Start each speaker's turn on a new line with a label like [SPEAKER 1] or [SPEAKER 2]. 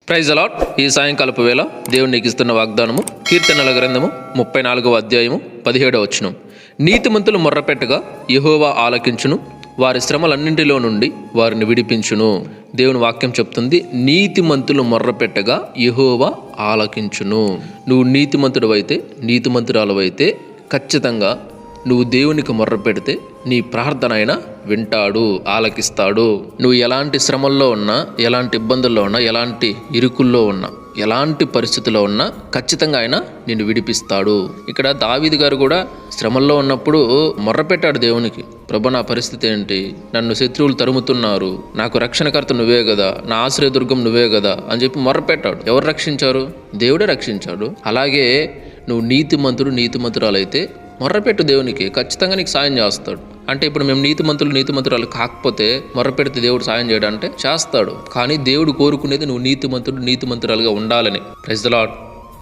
[SPEAKER 1] Praise allot. ఈ సాయంకాలపు వేళ దేవుడు నీకు ఇస్తున్న వాగ్దానము కీర్తనల గ్రంథము 34వ అధ్యాయము 17వ వచనం. నీతిమంతులు మొర్రపెట్టగా యెహోవా ఆలకించును, వారి శ్రమలన్నింటిలో నుండి వారిని విడిపించును. దేవుని వాక్యం చెప్తుంది, నీతిమంతులు మొర్రపెట్టగా యెహోవా ఆలకించును. నువ్వు నీతిమంతుడు అయితే, నీతిమంతురాలవైతే ఖచ్చితంగా నువ్వు దేవునికి మొర్ర పెడితే నీ ప్రార్థన ఆయన వింటాడు, ఆలకిస్తాడు. నువ్వు ఎలాంటి శ్రమల్లో ఉన్నా, ఎలాంటి ఇబ్బందుల్లో ఉన్నా, ఎలాంటి ఇరుకుల్లో ఉన్నా, ఎలాంటి పరిస్థితుల్లో ఉన్నా ఖచ్చితంగా ఆయన నిన్ను విడిపిస్తాడు. ఇక్కడ దావీదు గారు కూడా శ్రమల్లో ఉన్నప్పుడు మొర్రపెట్టాడు దేవునికి. ప్రభు, నా పరిస్థితి ఏంటి? నన్ను శత్రువులు తరుముతున్నారు, నాకు రక్షణకర్త నువ్వే కదా, నా ఆశ్రయదుర్గం నువ్వే కదా అని చెప్పి మొర్రపెట్టాడు. ఎవరు రక్షించారు? దేవుడే రక్షించాడు. అలాగే నువ్వు నీతిమంతురాలైతే మొర్రపెట్టు దేవునికి, ఖచ్చితంగా నీకు సాయం చేస్తాడు. అంటే ఇప్పుడు మేము నీతిమంతురాలు కాకపోతే మొర్రపెడితే దేవుడు సాయం చేయడం అంటే చేస్తాడు. కానీ దేవుడు కోరుకునేది నువ్వు నీతిమంతురాలుగా ఉండాలని. Praise the lord.